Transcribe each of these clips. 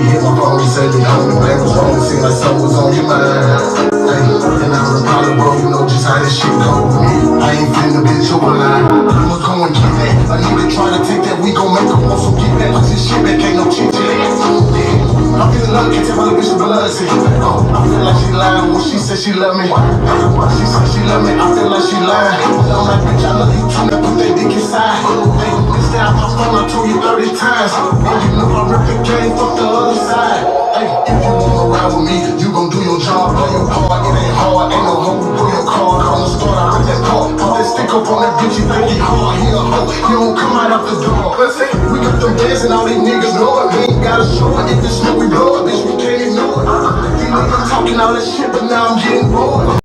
Hit my phone and said the homie man was wrong. It seemed like something was on your mind. Hey, and I was probably bro, you know just how this shit go. I ain't finna bitch over line. I'ma go and get that. A nigga try to take that, we gon' make a muscle get that. Cause this shit back ain't no chit chat. Yeah, I'm feeling love, can't tell my little bitch the blood. I feel like she lying when she said she love me. She said she love me, I feel like she lying. I'm like, bitch, I love you too, now put that dick inside. Hey, bitch, stay out my phone, I told you 30 times. And you know I rip the game, fuck the other side. Hey, if you wanna ride with me, you gon' do your job, play your part. It ain't hard, ain't no hoe, pull your card. Call the store, I rip that car. Put that stick up on that bitch, you think he hard. He a hoe, he don't come right out the door. Listen, we got them bands and all these niggas know it. We ain't gotta show it, if it's smoke we blow it, bitch, we can't ignore it. These niggas talking all that shit, but now I'm getting bored.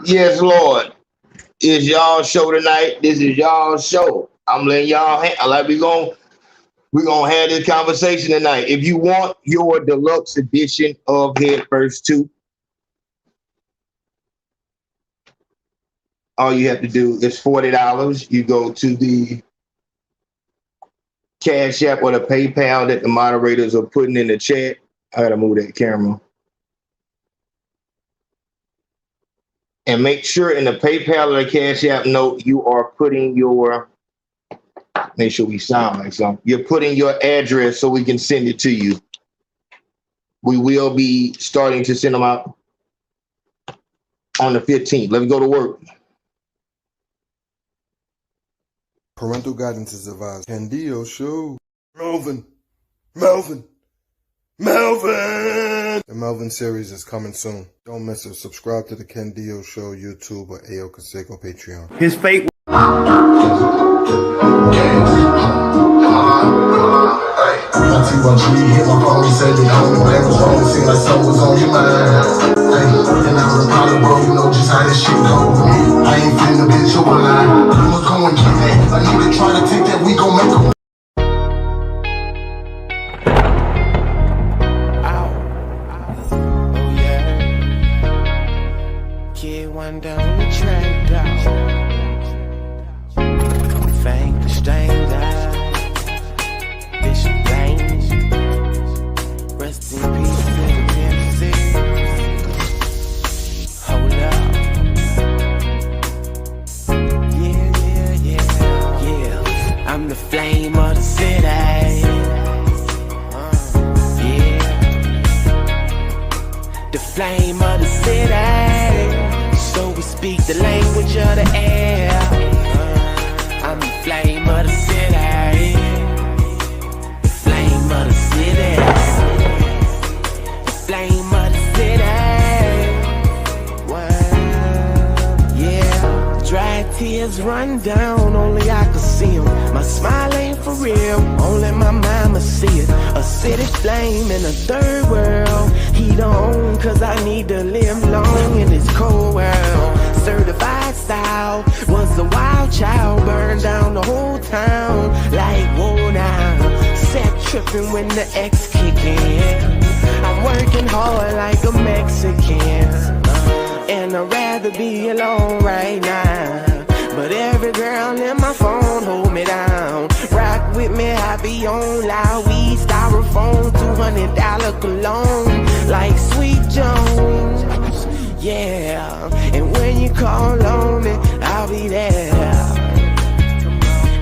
Yes, Lord. It's y'all show tonight. This is y'all show. I'm letting y'all like we're gonna have this conversation tonight. If you want your deluxe edition of Head First 2, all you have to do is $40. You go to the Cash App or the PayPal that the moderators are putting in the chat. I gotta move that camera. And make sure in the PayPal or the Cash App note you are putting your, make sure we sound like something. You're putting your address so we can send it to you. We will be starting to send them out on the 15th. Let's go to work. Parental guidance is advised. Ken Deo Show. Melvin. The Melvin series is coming soon. Don't miss it. Subscribe to the Ken Deo Show YouTube or AO Consaco Patreon. His fate. Hit my phone and said the homie man was wrong. It seemed like something was on your mind. Hey, and I was probably bro, you know just how this shit go. I ain't finna bitch over line. I'ma go and get that. A nigga try to take that, we gon' make a. Down the track, dog. Fang the stains out. Bishop James. Rest in peace in Tennessee. Hold up. Yeah. I'm the flame of the city. Yeah. The flame of the city. So we speak the language of the air. I'm the flame of the city. The flame of the city. The flame of the city. Well, yeah. Dry tears run down, only I can see them. My smile ain't for real, only my mama see it. A city flame in a third world. Heat on, cause I need to live long in this cold world. Certified style, was a wild child. Burned down the whole town, like whoa now. Set tripping when the X kick in. I'm working hard like a Mexican. And I'd rather be alone right now. But every girl in my phone hold me down. Rock with me, I be on loud. We styrofoam, $200 cologne. Like Sweet Jones, yeah. And when you call on me, I'll be there.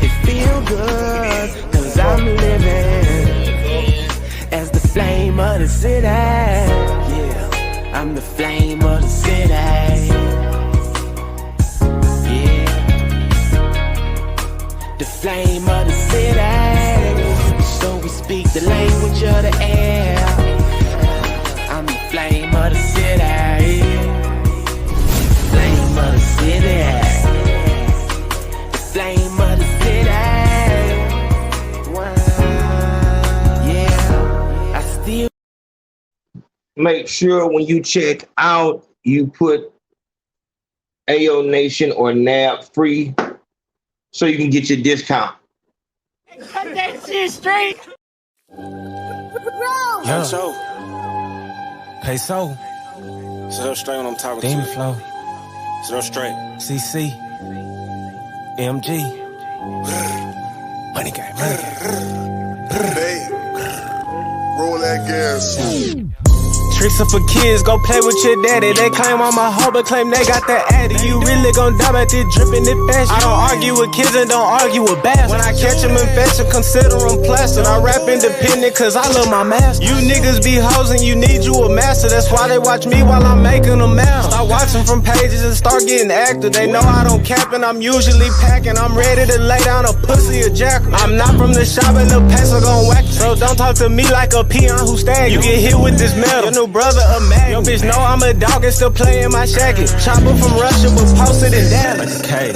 It feel good, cause I'm living as the flame of the city. Yeah, I'm the flame of the city. Yeah, the flame of the city. So we speak the language of the air. I'm the flame of the city. Flame of the city. The flame of the city. Wow. Yeah. I still Make sure when you check out, you put AO Nation or NAB free so you can get your discount. Cut that shit straight. Yo. So. Hey, so. Sit up straight when I'm talking Demon to you. Flow. Sit up straight. CC. MG. Money game, money game. Hey, roll that gas. Tricks are for kids, go play with your daddy. They claim I'm a hoe, but claim they got that addy. You really gon' die about this drippin' it fast. I don't argue with kids and don't argue with bastards. When I catch them in fashion, consider them plastered. I rap independent cause I love my master. You niggas be hoes and you need you a master. That's why they watch me while I'm making them mad. Start watching from pages and start getting active. They know I don't cap and I'm usually packing. I'm ready to lay down a pussy or jackal. I'm not from the shop and the pencil gon' whack you. So don't talk to me like a peon who stag. You get hit with this metal. Brother a man. Yo bitch know I'm a dog and still play in my shacket. Chopper from Russia but posted in Dallas. Okay.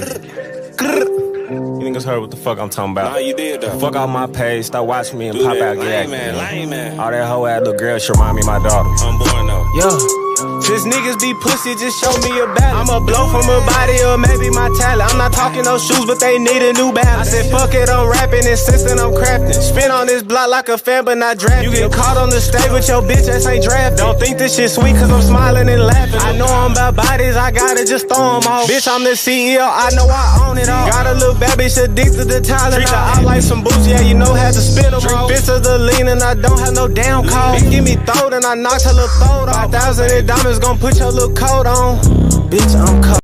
You niggas heard what the fuck I'm talking about. Nah, you did though. Fuck out my page, start watching me and Do pop that. out, get Lame man. All that hoe ass little girl should remind me of my daughter. I'm born though. Yeah. Since niggas be pussy, just show me a balance. I'ma blow from her body or maybe my talent. I'm not talking no shoes, but they need a new balance. I said fuck it, I'm rapping, insisting I'm crafting. Spin on this block like a fan, but not drafting. You get caught on the stage with your bitch ass ain't drafted. Don't think this shit sweet cause I'm smiling and laughing. I know I'm about bodies, I gotta just throw them off. Bitch, I'm the CEO, I know I own it all. Got a little bad bitch addicted to talent. Treat her out like some boots, yeah, you know how to spit them off. Drink bits of the lean and I don't have no down call. Bitch, give me throat and I knocked her little throat off. 5,000 in diamonds gon' put your little coat on. Bitch, I'm cold.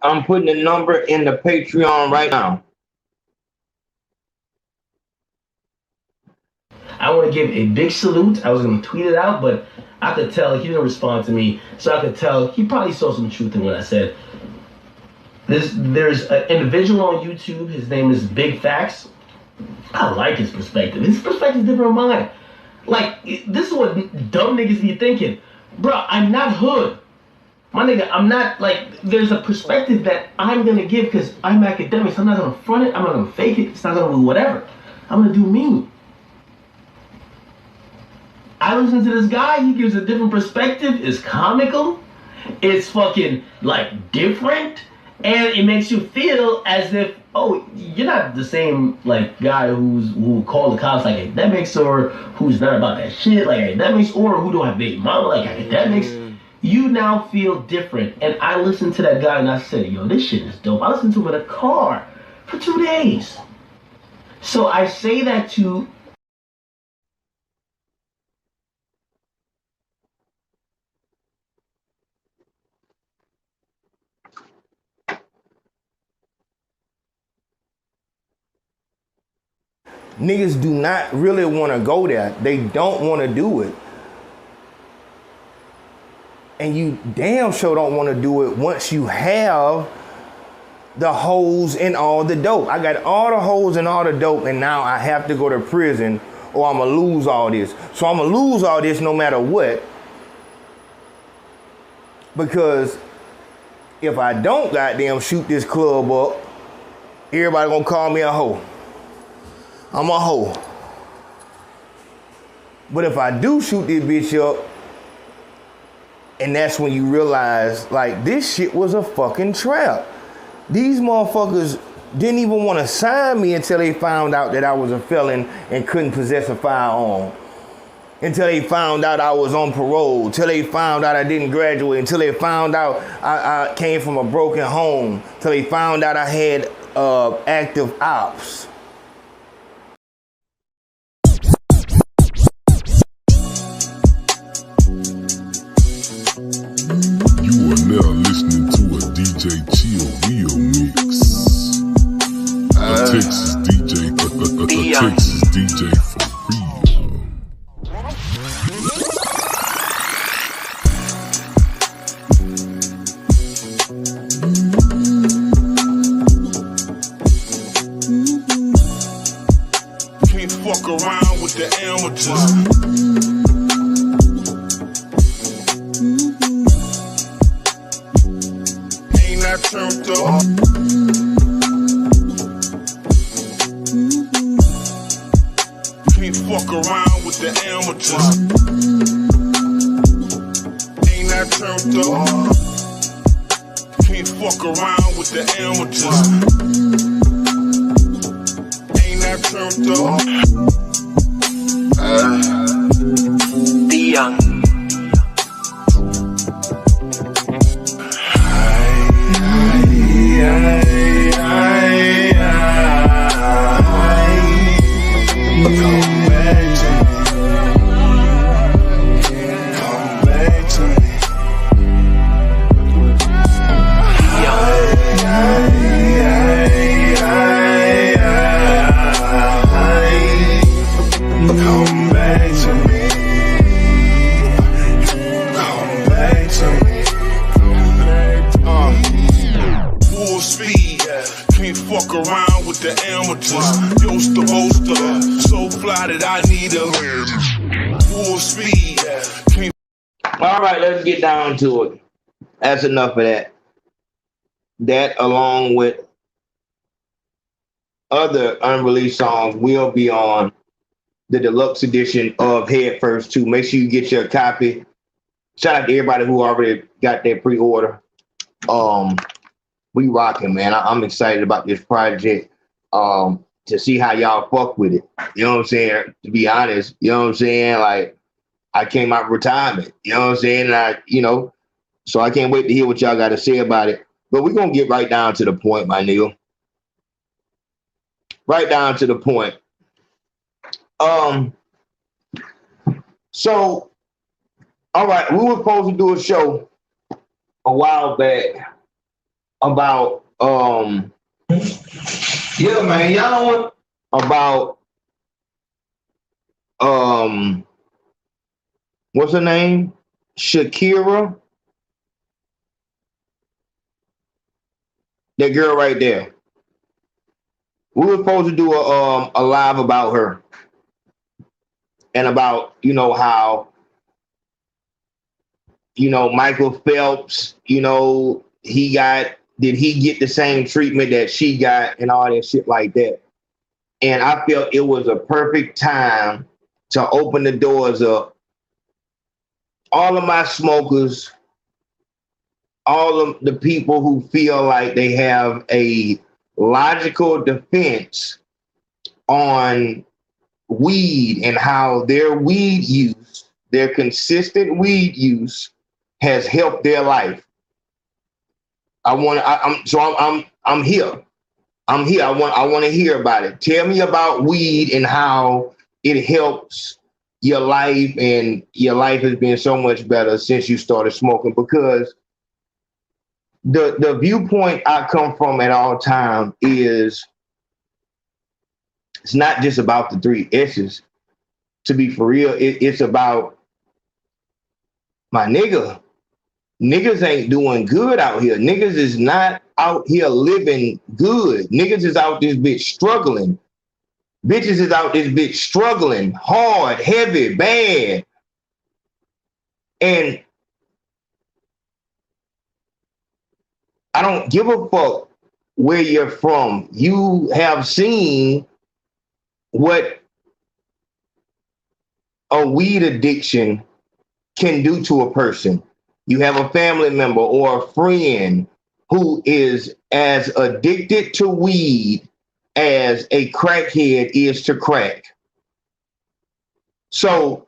I'm putting the number in the Patreon right now. I want to give a big salute. I was going to tweet it out, but I could tell he didn't respond to me. So I could tell he probably saw some truth in what I said. There's an individual on YouTube. His name is Moe Factz. I like his perspective. His perspective is different from mine. Like, this is what dumb niggas be thinking. Bro, I'm not hood. My nigga, I'm not, like, there's a perspective that I'm going to give because I'm academics. I'm not going to front it. I'm not going to fake it. It's not going to do whatever. I'm going to do me. I listen to this guy. He gives a different perspective. It's comical. It's fucking, like, different. And it makes you feel as if, oh, you're not the same, like, guy who call the cops like academics or who's not about that shit like academics or who don't have baby mama like academics. You now feel different. And I listened to that guy and I said, yo, this shit is dope. I listened to him in a car for 2 days. So I say that to... Niggas do not really want to go there. They don't want to do it. And you damn sure don't want to do it once you have the hoes and all the dope. I got all the hoes and all the dope, and now I have to go to prison or I'm going to lose all this. So I'm going to lose all this no matter what. Because if I don't goddamn shoot this club up, everybody going to call me a hoe. I'm a hoe. But if I do shoot this bitch up, and that's when you realize, like, this shit was a fucking trap. These motherfuckers didn't even want to sign me until they found out that I was a felon and couldn't possess a firearm. Until they found out I was on parole. Until they found out I didn't graduate. Until they found out I came from a broken home. Until they found out I had active ops. You are now listening to a DJ Chill Real Mix. A Texas DJ, a Texas DJ for real. Can't fuck around with the amateurs. Turned up. Can't fuck around with the amateurs. Ain't not turned up. Can't fuck around with the amateurs. Ain't that turned up? Be young. Fuck around with the amateurs. Yoster bolster, so fly that I need a full speed. All right, let's get down to it. That's enough of that. That, along with other unreleased songs, will be on the deluxe edition of Head First 2. Make sure you get your copy. Shout out to everybody who already got their pre-order. We rocking, man. I'm excited about this project to see how y'all fuck with it. You know what I'm saying? To be honest, you know what I'm saying? Like, I came out of retirement. You know what I'm saying? And so I can't wait to hear what y'all got to say about it. But we're going to get right down to the point, my nigga. Right down to the point. So, all right, we were supposed to do a show a while back about yeah, man, y'all about what's her name? Shakira. That girl right there. We were supposed to do a live about her and about, how Michael Phelps, did he get the same treatment that she got and all that shit like that? And I felt it was a perfect time to open the doors up. All of my smokers, all of the people who feel like they have a logical defense on weed and how their weed use, their consistent weed use has helped their life. I'm here. I'm here. I want to hear about it. Tell me about weed and how it helps your life, and your life has been so much better since you started smoking, because the viewpoint I come from at all time is it's not just about the 3 S's. To be for real, it's about my nigga. Niggas ain't doing good out here. Niggas is not out here living good. Niggas is out this bitch struggling. Bitches is out this bitch struggling hard, heavy, bad. And I don't give a fuck where you're from. You have seen what a weed addiction can do to a person. You have a family member or a friend who is as addicted to weed as a crackhead is to crack. So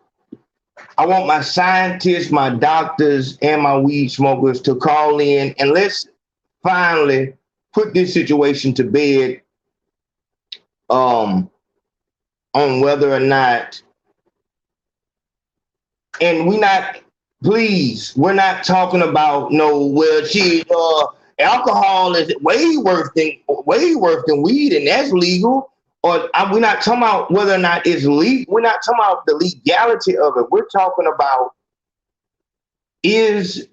I want my scientists, my doctors, and my weed smokers to call in, and let's finally put this situation to bed on whether or not, and we're not talking about alcohol is way worse than weed, and that's legal. Or we're not talking about whether or not it's legal. We're not talking about the legality of it. We're talking about, is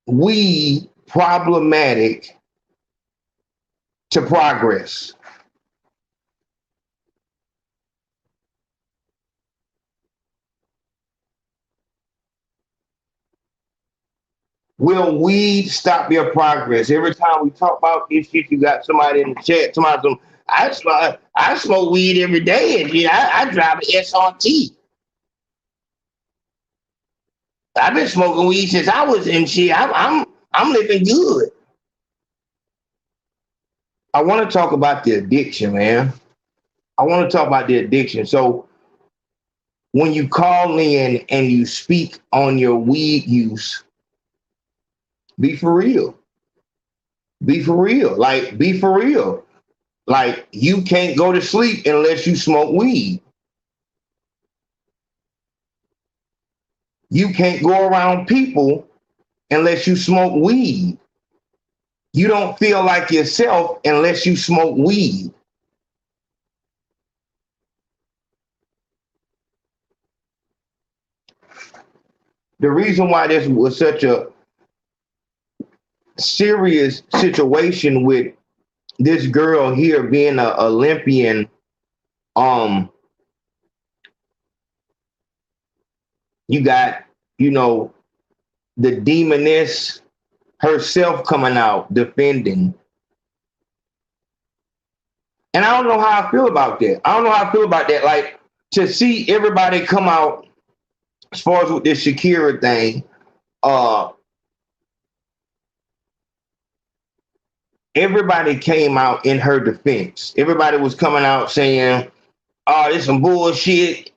weed problematic to progress? Will weed stop your progress? Every time we talk about this shit, you got somebody in the chat, I smoke weed every day, and I drive an SRT. I've been smoking weed since I was in shit. I'm I'm living good. I want to talk about the addiction, man. I want to talk about the addiction. So when you call in and you speak on your weed use, be for real. Be for real. Like, be for real. Like, you can't go to sleep unless you smoke weed. You can't go around people unless you smoke weed. You don't feel like yourself unless you smoke weed. The reason why this was such a serious situation with this girl here being an Olympian, you got, the demoness herself coming out defending. And I don't know how I feel about that. Like, to see everybody come out, as far as with this Shakira thing, everybody came out in her defense. Everybody was coming out saying, oh, this some bullshit.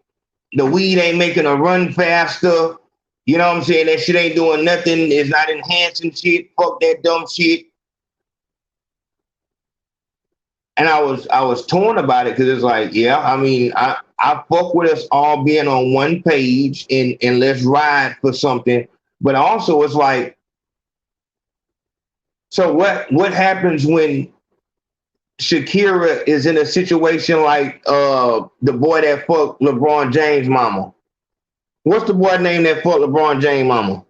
The weed ain't making her run faster. You know what I'm saying? That shit ain't doing nothing. It's not enhancing shit. Fuck that dumb shit. And I was torn about it because it's like, yeah, I mean, I fuck with us all being on one page and let's ride for something. But also it's like, so what happens when Shakira is in a situation like the boy that fucked LeBron James' mama? What's the boy name that fucked LeBron James' mama?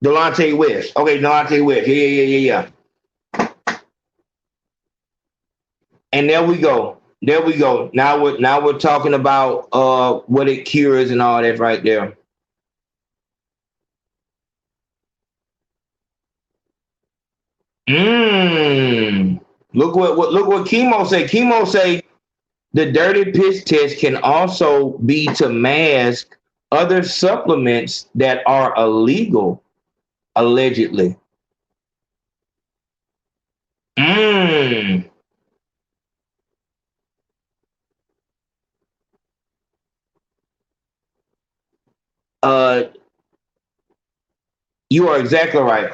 Delonte West. Okay, Delonte West. Yeah. And there we go. Now we're talking about what it cures and all that right there. Look what Chemo say. Chemo say the dirty piss test can also be to mask other supplements that are illegal, allegedly. You are exactly right.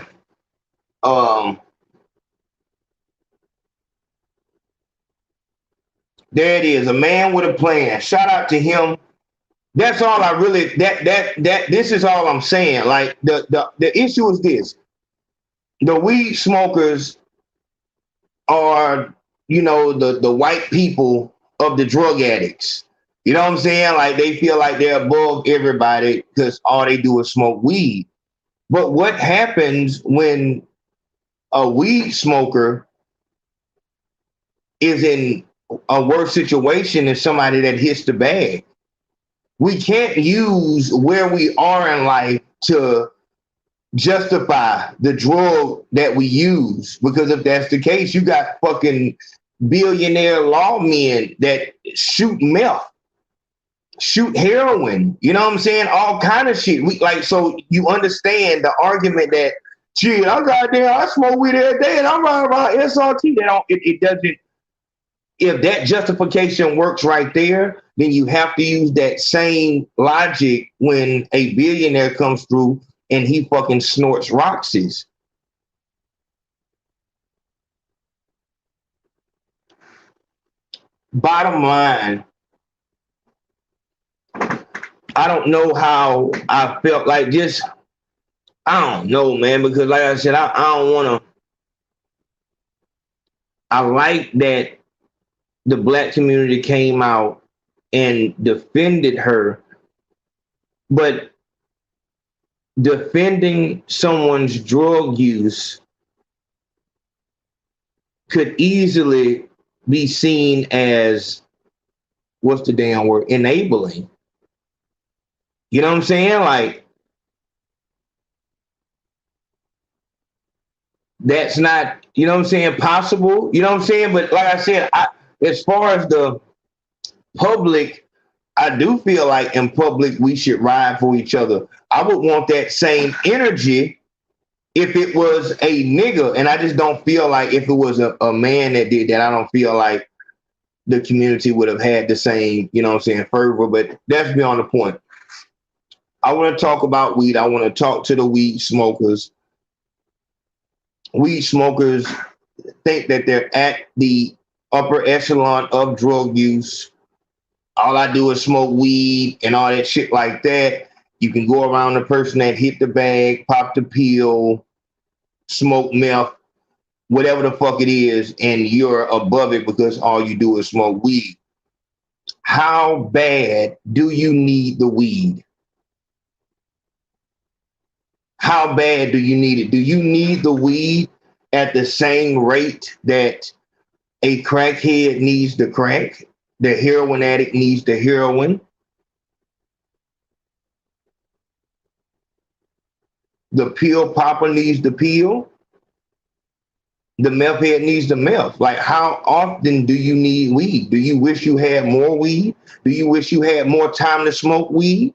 There it is, a man with a plan. Shout out to him. That's all I really this is all I'm saying. Like the issue is this. The weed smokers are, the white people of the drug addicts. You know what I'm saying? Like, they feel like they're above everybody because all they do is smoke weed. But what happens when a weed smoker is in a worse situation than somebody that hits the bag? We can't use where we are in life to justify the drug that we use, because if that's the case, you got fucking billionaire lawmen that shoot meth, shoot heroin, you know what I'm saying? All kind of shit. So you understand the argument that, gee, I smoke weed every day and I'm riding around SRT. It doesn't. If that justification works right there, then you have to use that same logic when a billionaire comes through and he fucking snorts Roxy's. Bottom line, I don't know how I felt like just, I don't know, man, because like I said, I don't want to, I like that the black community came out and defended her, but defending someone's drug use could easily be seen as, what's the damn word, enabling. You know what I'm saying? Like, that's not, you know what I'm saying, possible. You know what I'm saying? But like I said, as far as the public, I do feel like in public we should ride for each other. I would want that same energy if it was a nigga, and I just don't feel like if it was a man that did that, I don't feel like the community would have had the same, you know what I'm saying, fervor. But that's beyond the point. I want to talk about weed. I want to talk to the weed smokers. Weed smokers think that they're at the upper echelon of drug use. All I do is smoke weed and all that shit like that. You can go around the person that hit the bag, pop the pill, smoke meth, whatever the fuck it is, and you're above it because all you do is smoke weed. How bad do you need the weed? How bad do you need it? Do you need the weed at the same rate that a crackhead needs the crack? The heroin addict needs the heroin? The pill popper needs the pill? The meth head needs the meth. Like, how often do you need weed? Do you wish you had more weed? Do you wish you had more time to smoke weed?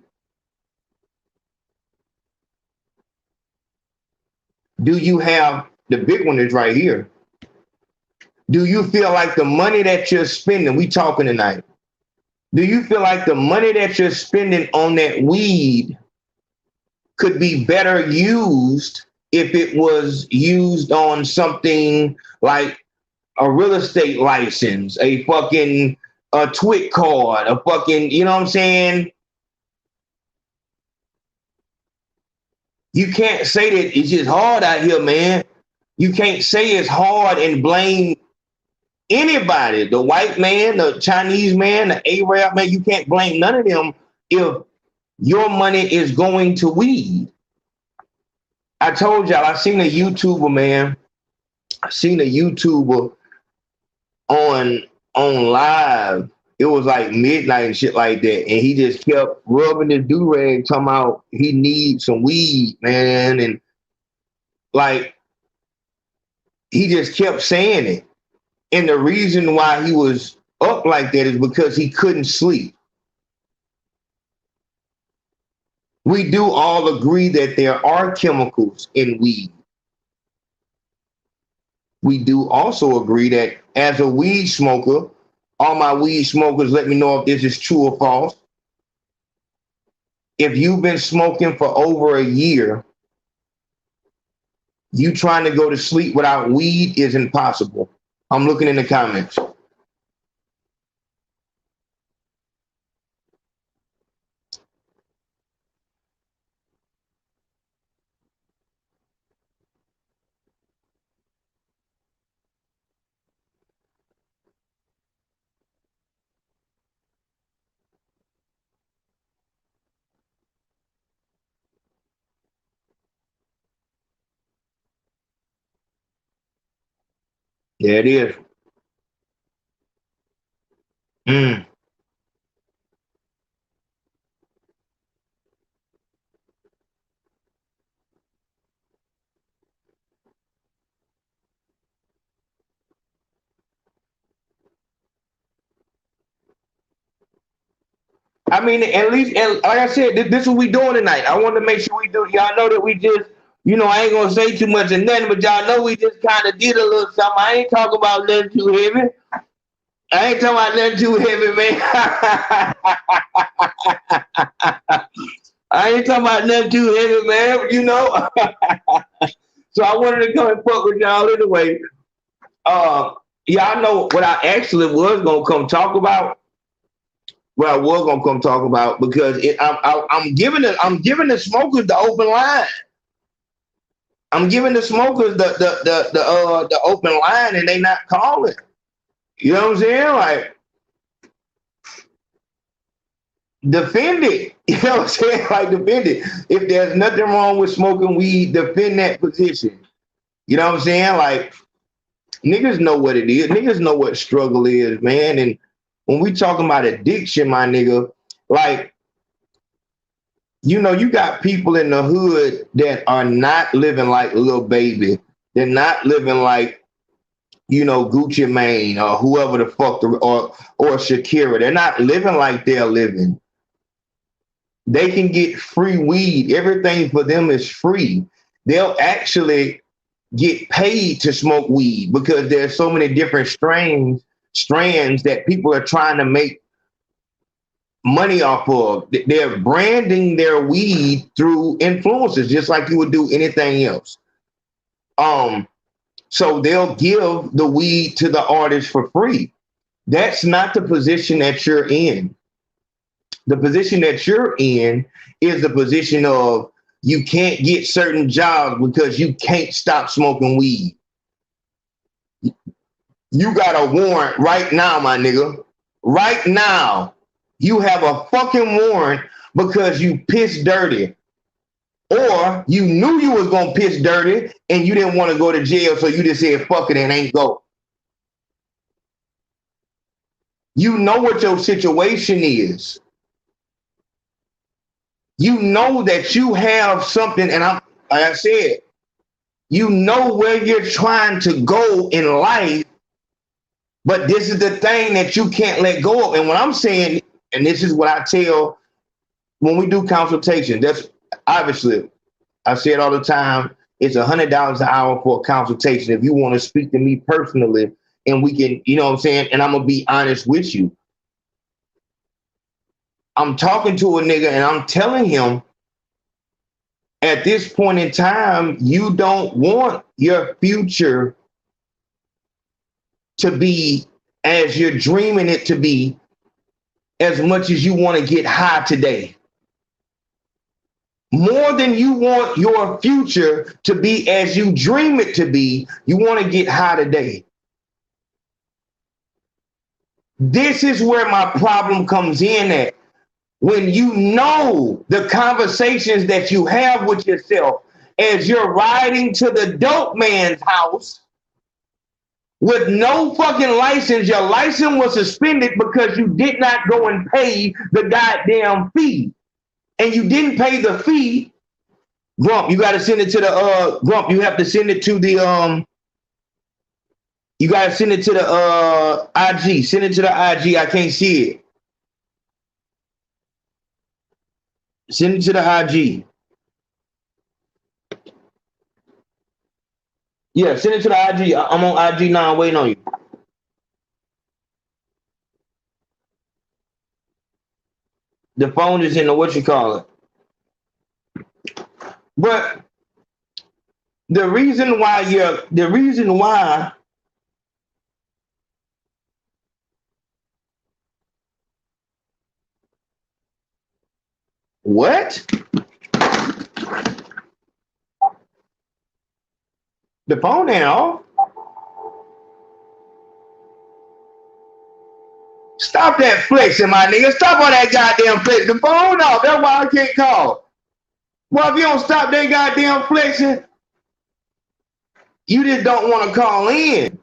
Do you have, the big one is right here. Do you feel like the money that you're spending, we talking tonight, do you feel like the money that you're spending on that weed could be better used if it was used on something like a real estate license, a fucking TWIC card, a fucking, you know what I'm saying? You can't say that it's just hard out here, man. You can't say it's hard and blame anybody, the white man, the Chinese man, the Arab man. You can't blame none of them if your money is going to weed. I told y'all, I seen a YouTuber, man. I seen a YouTuber on live. It was like midnight and shit like that. And he just kept rubbing his do-rag, talking about he needs some weed, man. And like, he just kept saying it. And the reason why he was up like that is because he couldn't sleep. We do all agree that there are chemicals in weed. We do also agree that as a weed smoker, all my weed smokers, let me know if this is true or false. If you've been smoking for over a year, you trying to go to sleep without weed is impossible. I'm looking in the comments. There it is. I mean, at least, and like I said, this is what we doing tonight. I want to make sure we do. Y'all know that we just, you know, I ain't gonna say too much and nothing, but y'all know we just kind of did a little something. I ain't talking about nothing too heavy. I ain't talking about nothing too heavy, man. I ain't talking about nothing too heavy, man. You know. So I wanted to come and fuck with y'all anyway. Y'all know what I actually was gonna come talk about. What I was gonna come talk about, because I'm giving the smokers the open line. I'm giving the smokers the open line, and they not calling. You know what I'm saying? Like, defend it. You know what I'm saying? Like, defend it. If there's nothing wrong with smoking weed, defend that position. You know what I'm saying? Like, niggas know what it is. Niggas know what struggle is, man. And when we talking about addiction, my nigga, like, you know, you got people in the hood that are not living like Lil Baby. They're not living like, you know, Gucci Mane or whoever the fuck, or Shakira. They're not living like they're living. They can get free weed. Everything for them is free. They'll actually get paid to smoke weed because there's so many different strands that people are trying to make money off of. They're branding their weed through influencers, just like you would do anything else. So they'll give the weed to the artist for free. That's not the position that you're in. The position that you're in is the position of you can't get certain jobs because you can't stop smoking weed. You got a warrant right now, my nigga. Right now, you have a fucking warrant because you pissed dirty. Or you knew you was gonna piss dirty and you didn't want to go to jail, so you just said fuck it and ain't go. You know what your situation is. You know that you have something, and like I said, you know where you're trying to go in life, but this is the thing that you can't let go of. And what I'm saying, and this is what I tell when we do consultation, that's obviously, I say it all the time, it's $100 an hour for a consultation. If you want to speak to me personally, and we can, you know what I'm saying, and I'm going to be honest with you. I'm talking to a nigga and I'm telling him at this point in time, you don't want your future to be as you're dreaming it to be as much as you want to get high today. More than you want your future to be as you dream it to be, you want to get high today. This is where my problem comes in at. When you know the conversations that you have with yourself as you're riding to the dope man's house with no fucking license, your license was suspended because you did not go and pay the goddamn fee. And you didn't pay the fee, Grump, you got to send it to the, Grump, you have to send it to the, you got to send it to the IG. Send it to the IG. I can't see it. Send it to the IG. Yeah, send it to the IG. I'm on IG now. I'm waiting on you. The phone is in the what you call it. But the reason why what? The phone ain't off. Stop that flexing, my nigga. Stop all that goddamn flexing. The phone off. That's why I can't call. Well, if you don't stop that goddamn flexing, you just don't want to call in.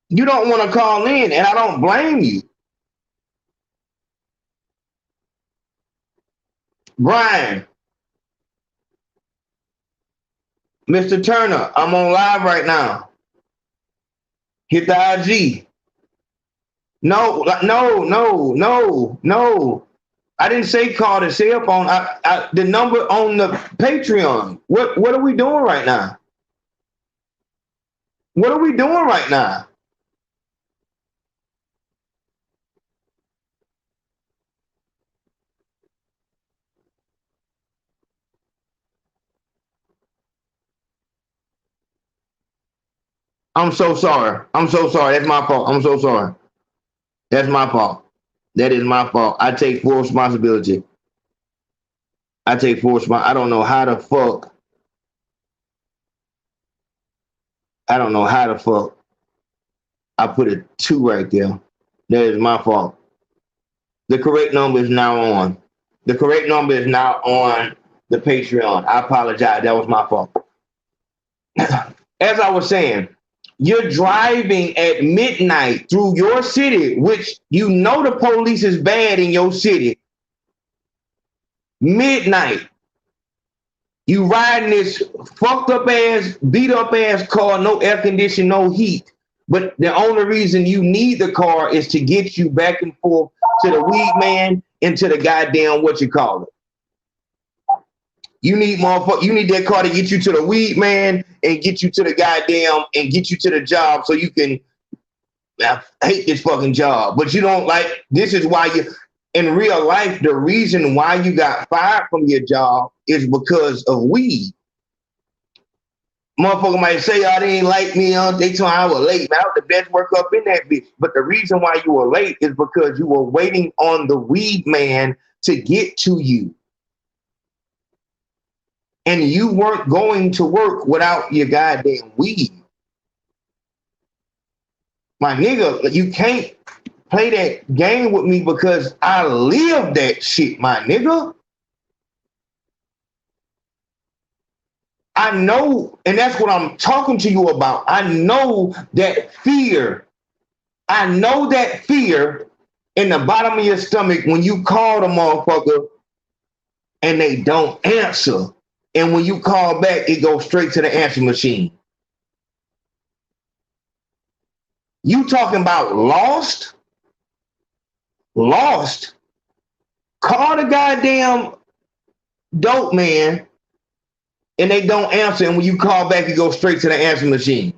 You don't want to call in, and I don't blame you. Brian, Mr. Turner, I'm on live right now. Hit the IG. No. I didn't say call the cell phone. The number on the Patreon. What are we doing right now? What are we doing right now? I'm so sorry. That's my fault. I'm so sorry. That's my fault. That is my fault. I take full responsibility. I don't know how the fuck. I put a 2 right there. That is my fault. The correct number is now on. The correct number is now on the Patreon. I apologize. That was my fault. As I was saying, you're driving at midnight through your city, which you know the police is bad in your city. Midnight. You riding this fucked up ass, beat up ass car, no air conditioning, no heat. But the only reason you need the car is to get you back and forth to the weed man and to the goddamn what you call it. You need that car to get you to the weed man and get you to the goddamn and get you to the job so you can. I hate this fucking job, but you don't like. This is why you. In real life, the reason why you got fired from your job is because of weed. Motherfucker might say, oh, they ain't like me. They told me I was late. Man, I was the best work up in that bitch. But the reason why you were late is because you were waiting on the weed man to get to you. And you weren't going to work without your goddamn weed. My nigga, you can't play that game with me because I live that shit, my nigga. I know, and that's what I'm talking to you about. I know that fear. I know that fear in the bottom of your stomach when you call the motherfucker and they don't answer. And when you call back, it goes straight to the answer machine. You talking about lost? Lost. Call the goddamn dope man and they don't answer. And when you call back, you go straight to the answer machine.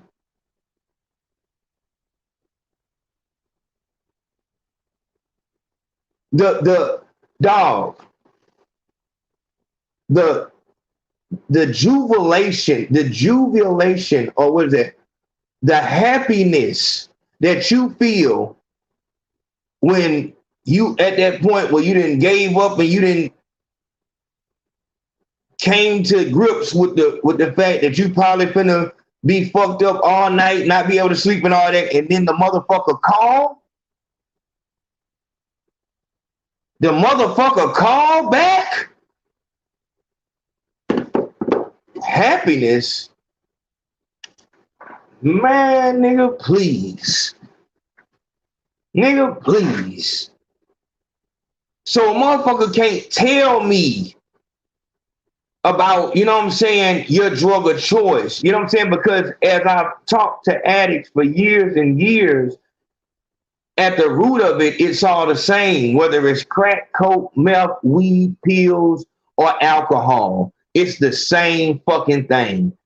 The dog. The jubilation, or what is that? The happiness that you feel when you at that point where you didn't gave up and you didn't came to grips with the fact that you probably finna be fucked up all night, not be able to sleep and all that, and then the motherfucker call. The motherfucker call back. Happiness. Man, nigga, please. Nigga, please. So a motherfucker can't tell me about, you know what I'm saying, your drug of choice. You know what I'm saying? Because as I've talked to addicts for years and years, at the root of it, it's all the same, whether it's crack, coke, meth, weed, pills, or alcohol. It's the same fucking thing.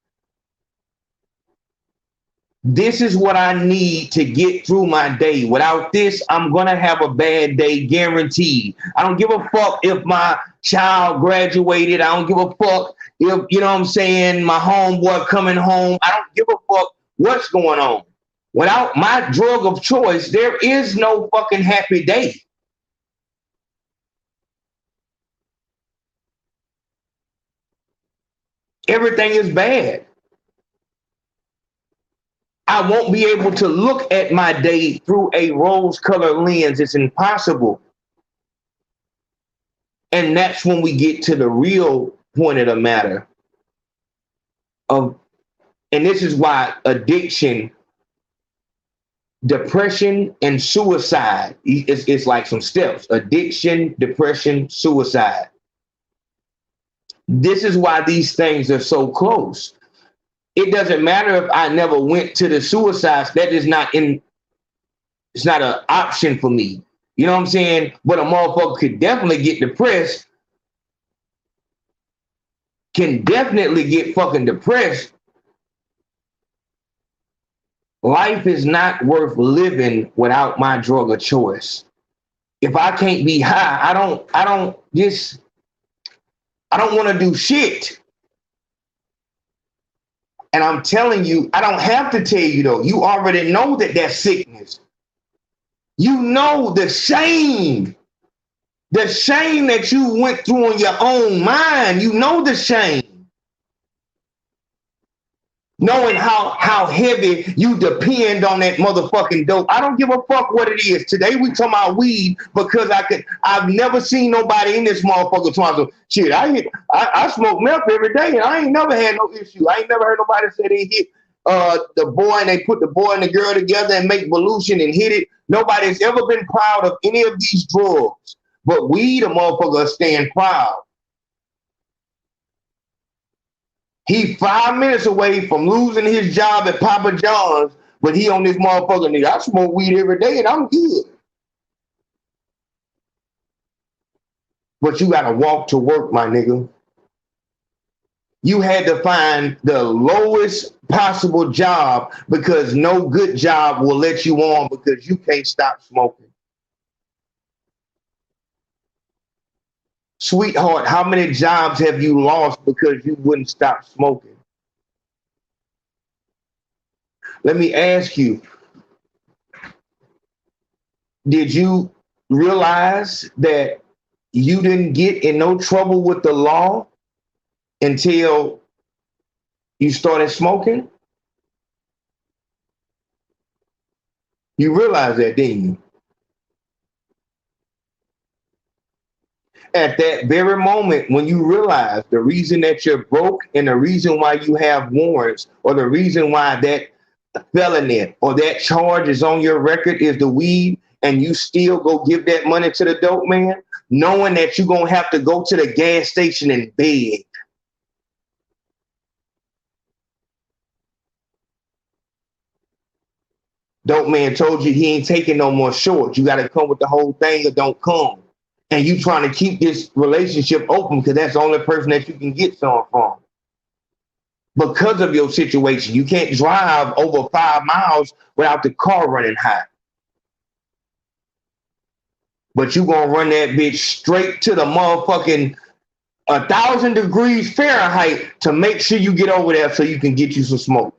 This is what I need to get through my day. Without this, I'm going to have a bad day, guaranteed. I don't give a fuck if my child graduated. I don't give a fuck if, you know what I'm saying, my homeboy coming home. I don't give a fuck what's going on. Without my drug of choice, there is no fucking happy day. Everything is bad. I won't be able to look at my day through a rose-colored lens. It's impossible. And that's when we get to the real point of the matter. And this is why addiction, depression, and suicide, it's like some steps. Addiction, depression, suicide. This is why these things are so close. It doesn't matter if I never went to the suicide. That is not it's not an option for me. You know what I'm saying? But a motherfucker could definitely get depressed. Can definitely get fucking depressed. Life is not worth living without my drug of choice. If I can't be high, I don't want to do shit. And I'm telling you, I don't have to tell you though. You already know that that's sickness. You know the shame that you went through in your own mind. You know the shame. Knowing how heavy you depend on that motherfucking dope. I don't give a fuck what it is. Today we talking about weed because I've never seen nobody in this motherfucker talking. Shit, I smoke meth every day and I ain't never had no issue. I ain't never heard nobody say they hit the boy and they put the boy and the girl together and make evolution and hit it. Nobody's ever been proud of any of these drugs. But weed, a motherfucker, stand proud. He 5 minutes away from losing his job at Papa John's, but he on this motherfucker nigga. I smoke weed every day and I'm good. But you gotta walk to work, my nigga. You had to find the lowest possible job because no good job will let you on because you can't stop smoking. Sweetheart, how many jobs have you lost because you wouldn't stop smoking? Let me ask you, did you realize that you didn't get in no trouble with the law until you started smoking? You realize that, didn't you? At that very moment when you realize the reason that you're broke and the reason why you have warrants or the reason why that felony or that charge is on your record is the weed, and you still go give that money to the dope man, knowing that you're going to have to go to the gas station and beg. Dope man told you he ain't taking no more shorts. You got to come with the whole thing or don't come. And you trying to keep this relationship open because that's the only person that you can get some from. Because of your situation, you can't drive over 5 miles without the car running hot. But you gonna run that bitch straight to the motherfucking 1,000 degrees Fahrenheit to make sure you get over there so you can get you some smoke.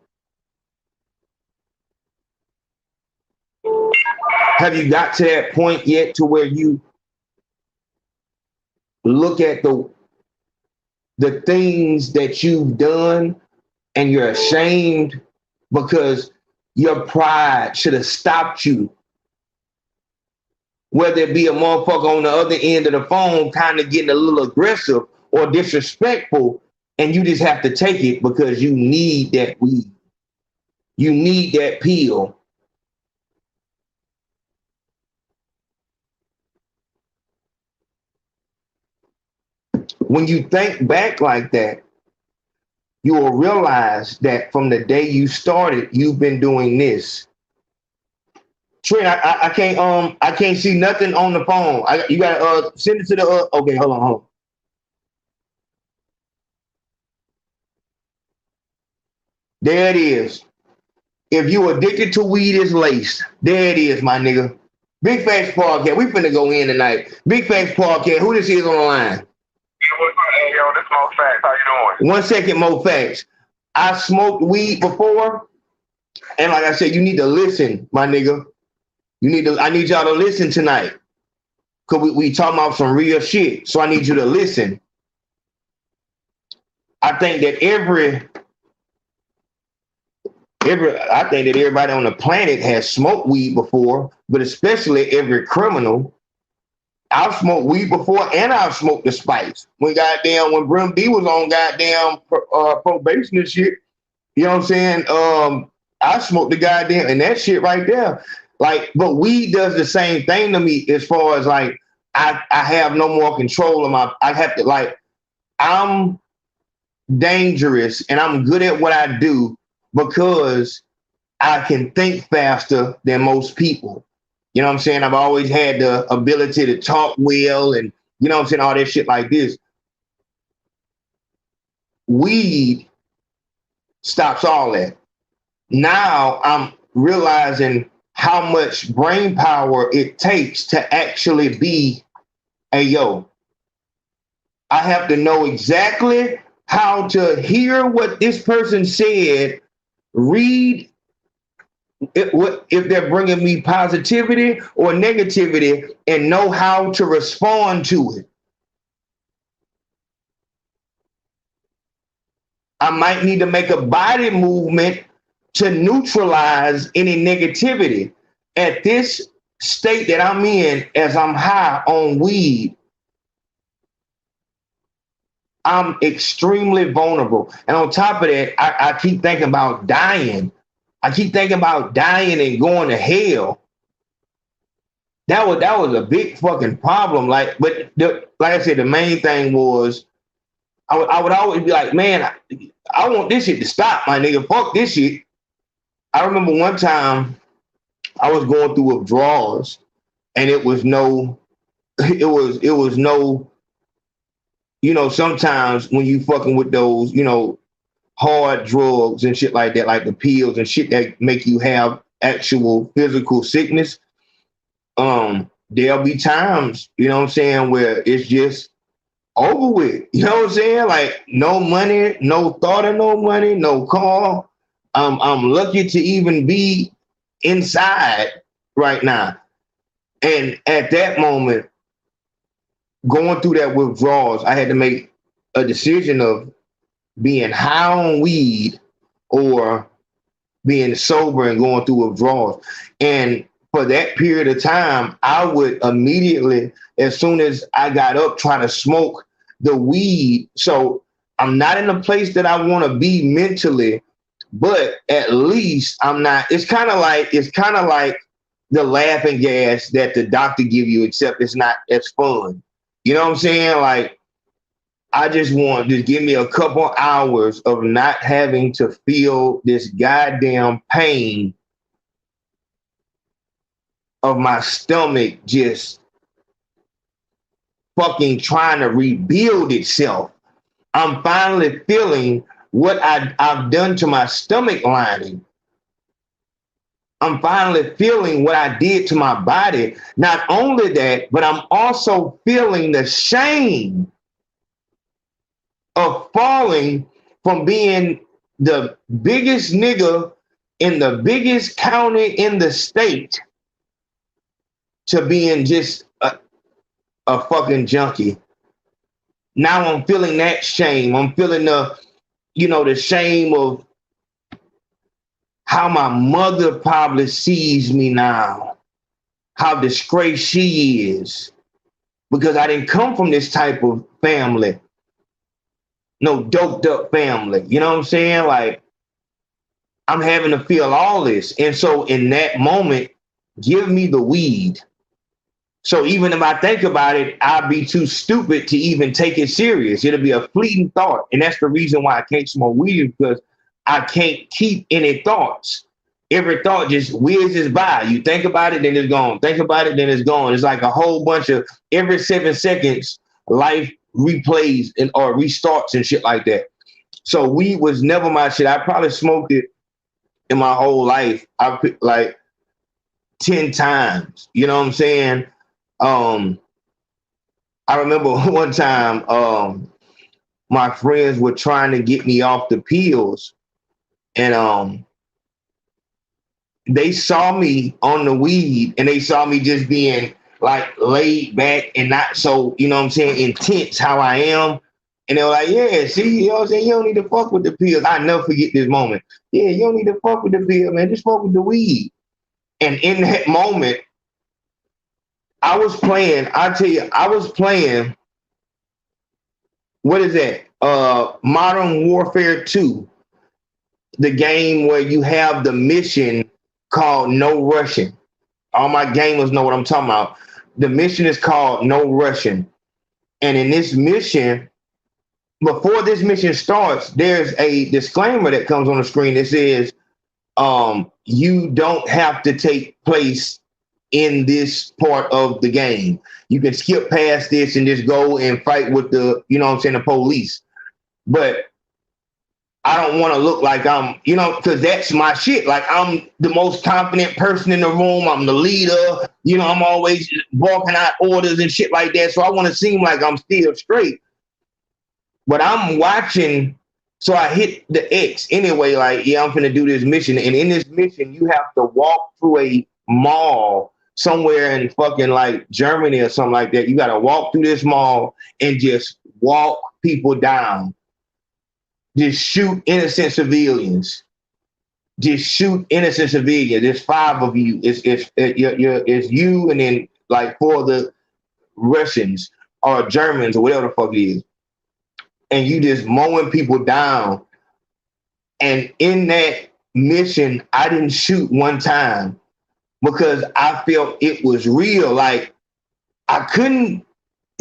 Have you got to that point yet to where you look at the things that you've done and you're ashamed because your pride should have stopped you? Whether it be a motherfucker on the other end of the phone kind of getting a little aggressive or disrespectful, and you just have to take it because you need that weed. You need that pill. When you think back like that, you will realize that from the day you started, you've been doing this. Trent, I can't see nothing on the phone. You gotta send it to the okay, hold on. There it is. If you addicted to weed, it's laced. There it is, my nigga. Big Factz Podcast. We finna go in tonight. Big Factz Podcast. Who this is on the line? Hey, yo, this Moe Factz. How you doing? 1 second, Moe Factz. I smoked weed before, and like I said, you need to listen, my nigga. I need y'all to listen tonight. Cause we talking about some real shit. So I need you to listen. I think that I think that everybody on the planet has smoked weed before, but especially every criminal. I've smoked weed before and I've smoked the spice. When Brim D was on goddamn probation and shit, you know what I'm saying? I smoked the goddamn, and that shit right there. Like, but weed does the same thing to me as far as like, I have no more control of I'm dangerous and I'm good at what I do because I can think faster than most people. You know what I'm saying? I've always had the ability to talk well and, you know what I'm saying, all that shit like this. Weed stops all that. Now I'm realizing how much brain power it takes to actually be a yo. I have to know exactly how to hear what this person said, read if they're bringing me positivity or negativity, and know how to respond to it. I might need to make a body movement to neutralize any negativity. At this state that I'm in, as I'm high on weed, I'm extremely vulnerable. And on top of that, I keep thinking about dying. I keep thinking about dying and going to hell. That was a big fucking problem. Like I said, the main thing was I would always be like, man, I want this shit to stop, my nigga. Fuck this shit. I remember one time I was going through withdrawals, and it was no, you know, sometimes when you fucking with those, you know, hard drugs and shit like that, like the pills and shit that make you have actual physical sickness, there'll be times, you know what I'm saying, where it's just over with. You know what I'm saying? Like no money, no thought of no money, no call. I'm lucky to even be inside right now. And at that moment, going through that withdrawals, I had to make a decision of being high on weed or being sober and going through withdrawals. And for that period of time, I would immediately, as soon as I got up, try to smoke the weed. So I'm not in the place that I want to be mentally, but at least I'm not. It's kind of like the laughing gas that the doctor give you, except it's not as fun. You know what I'm saying? Like, I just want to give me a couple hours of not having to feel this goddamn pain of my stomach just fucking trying to rebuild itself. I'm finally feeling what I've done to my stomach lining. I'm finally feeling what I did to my body. Not only that, but I'm also feeling the shame of falling from being the biggest nigga in the biggest county in the state to being just a fucking junkie. Now I'm feeling that shame. I'm feeling the shame of how my mother probably sees me now, how disgraced she is, because I didn't come from this type of family, no doped up family. You know what I'm saying? Like, I'm having to feel all this. And so in that moment, give me the weed. So even if I think about it, I'd be too stupid to even take it serious. It'll be a fleeting thought. And that's the reason why I can't smoke weed, because I can't keep any thoughts. Every thought just whizzes by. You think about it, then it's gone. Think about it, then it's gone. It's like a whole bunch of every 7 seconds, life replays or restarts and shit like that. So weed was never my shit. I probably smoked it in my whole life. I put like 10 times. You know what I'm saying? I remember one time my friends were trying to get me off the pills, and they saw me on the weed, and they saw me just being like laid back and not so, you know what I'm saying, intense how I am. And they were like, yeah, see, you know what I'm saying? You don't need to fuck with the pills. I never forget this moment. Yeah, you don't need to fuck with the pill, man. Just fuck with the weed. And in that moment, I was playing, what is that? Modern Warfare 2, the game where you have the mission called No Rushing. All my gamers know what I'm talking about. The mission is called No Rushing. And in this mission, before this mission starts, there's a disclaimer that comes on the screen that says, you don't have to take place in this part of the game. You can skip past this and just go and fight with the, you know what I'm saying, the police. But I don't want to look like I'm, you know, because that's my shit. Like, I'm the most confident person in the room. I'm the leader. You know, I'm always barking out orders and shit like that. So I want to seem like I'm still straight. But I'm watching, so I hit the X anyway, like, yeah, I'm finna do this mission. And in this mission, you have to walk through a mall somewhere in fucking like Germany or something like that. You got to walk through this mall and just walk people down. Just shoot innocent civilians. Just shoot innocent civilians. There's 5 of you. It's you and then like 4 of the Russians or Germans or whatever the fuck it is. And you just mowing people down. And in that mission, I didn't shoot one time because I felt it was real. Like, I couldn't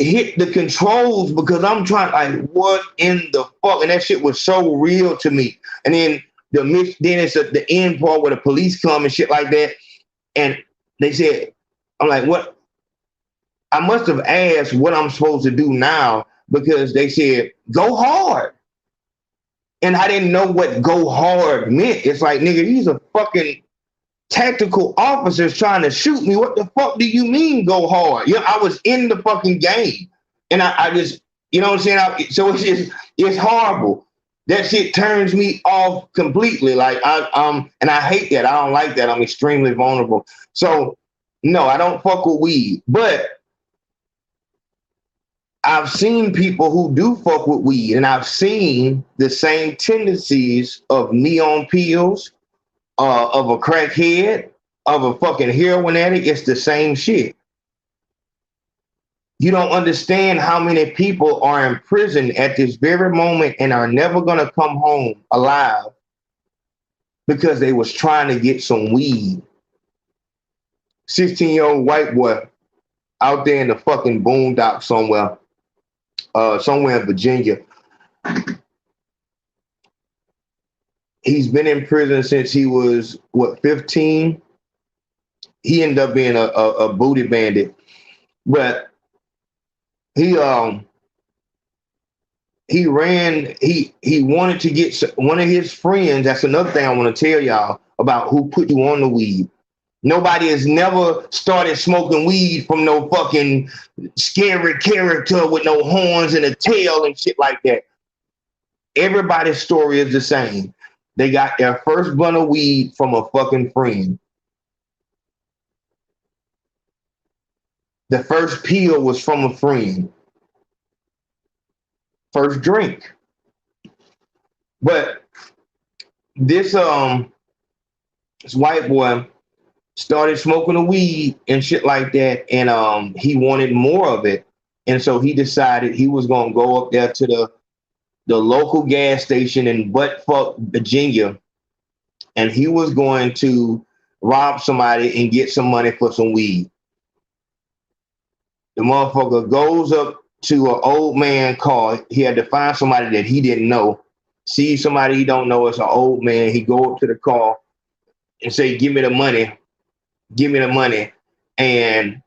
hit the controls because I'm trying, like, what in the fuck? And that shit was so real to me. And then it's the end part where the police come and shit like that. And they said, I'm like, what? I must have asked what I'm supposed to do now because they said, go hard. And I didn't know what go hard meant. It's like, nigga, these are fucking tactical officers trying to shoot me. What the fuck do you mean go hard? Yeah, I was in the fucking game. And I just, you know what I'm saying? So it's horrible. That shit turns me off completely. Like, and I hate that. I don't like that. I'm extremely vulnerable. So, no, I don't fuck with weed. But I've seen people who do fuck with weed, and I've seen the same tendencies of neon pills, of a crackhead, of a fucking heroin addict. It's the same shit. You don't understand how many people are in prison at this very moment and are never going to come home alive because they was trying to get some weed. 16-year-old white boy out there in the fucking boondocks somewhere in Virginia. He's been in prison since he was, 15? He ended up being a booty bandit. But he wanted to get one of his friends. That's another thing I want to tell y'all about who put you on the weed. Nobody has never started smoking weed from no fucking scary character with no horns and a tail and shit like that. Everybody's story is the same. They got their first blunt of weed from a fucking friend. The first peel was from a friend. First drink. But this white boy started smoking the weed and shit like that, and he wanted more of it. And so he decided he was going to go up there to the local gas station in buttfuck Virginia, and he was going to rob somebody and get some money for some weed. The motherfucker goes up to an old man car. He had to find somebody that he didn't know. See somebody he don't know. It's an old man. He go up to the car and say, give me the money. Give me the money. And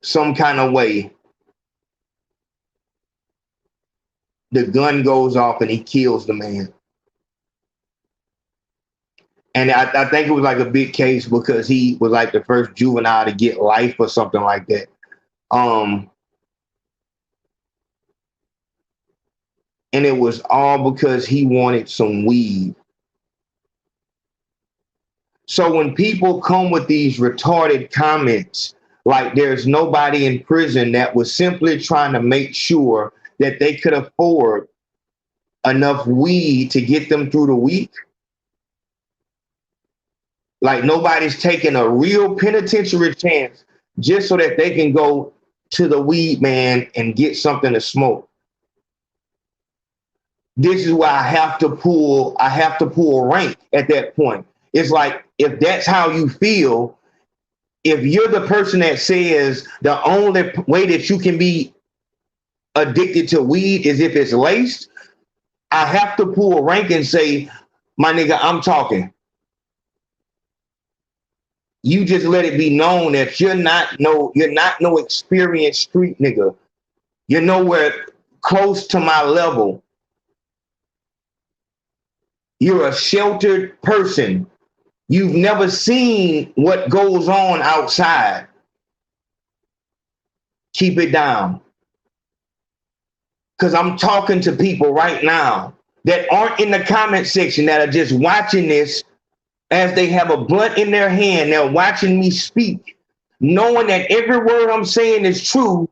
some kind of way, the gun goes off and he kills the man. And I think it was like a big case because he was like the first juvenile to get life or something like that. And it was all because he wanted some weed. So when people come with these retarded comments, like there's nobody in prison that was simply trying to make sure that they could afford enough weed to get them through the week. Like nobody's taking a real penitentiary chance just so that they can go to the weed man and get something to smoke. This is why I have to pull rank at that point. It's like, if that's how you feel, if you're the person that says the only way that you can be addicted to weed is if it's laced, I have to pull rank and say, my nigga, I'm talking. You just let it be known that you're not no experienced street nigga. You're nowhere close to my level. You're a sheltered person. You've never seen what goes on outside. Keep it down. Because I'm talking to people right now that aren't in the comment section, that are just watching this as they have a blunt in their hand. They're watching me speak, knowing that every word I'm saying is true,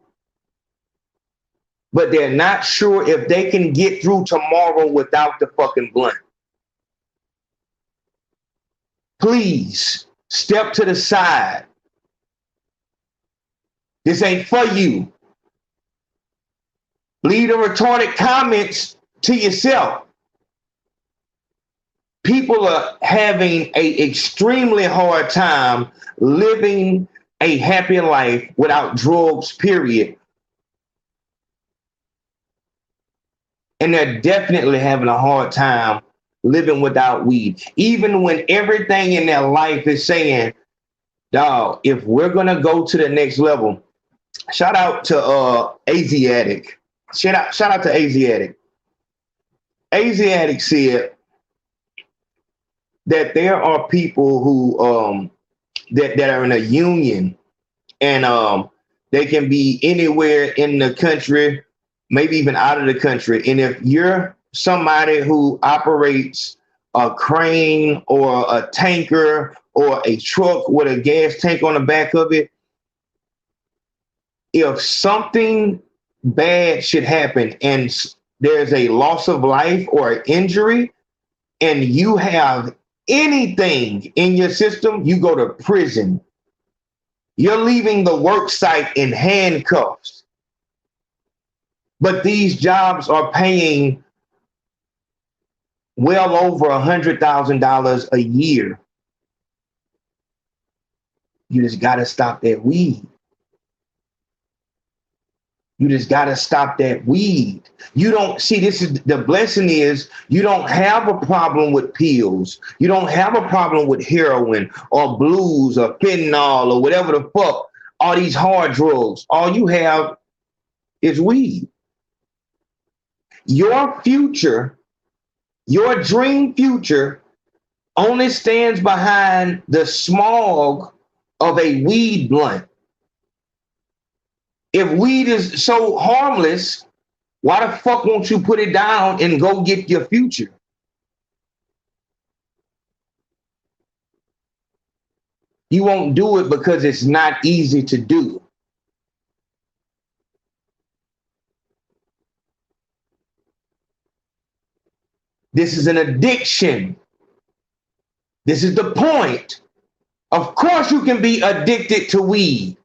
but they're not sure if they can get through tomorrow without the fucking blunt. Please step to the side. This ain't for you. Leave the retarded comments to yourself. People are having an extremely hard time living a happy life without drugs, period. And they're definitely having a hard time living without weed. Even when everything in their life is saying, dog, if we're going to go to the next level, shout out to ADDICTS. Shout out to ADDICTS. ADDICTS said that there are people who that are in a union, and they can be anywhere in the country, maybe even out of the country. And if you're somebody who operates a crane or a tanker or a truck with a gas tank on the back of it, if something bad should happen and there's a loss of life or an injury and you have anything in your system, you go to prison. You're leaving the work site in handcuffs. But these jobs are paying well over $100,000 a year. You just got to stop that weed. You just got to stop that weed. You don't see, this is the blessing is you don't have a problem with pills. You don't have a problem with heroin or blues or fentanyl or whatever the fuck, all these hard drugs. All you have is weed. Your future, your dream future only stands behind the smog of a weed blunt. If weed is so harmless, why the fuck won't you put it down and go get your future? You won't do it because it's not easy to do. This is an addiction. This is the point. Of course you can be addicted to weed.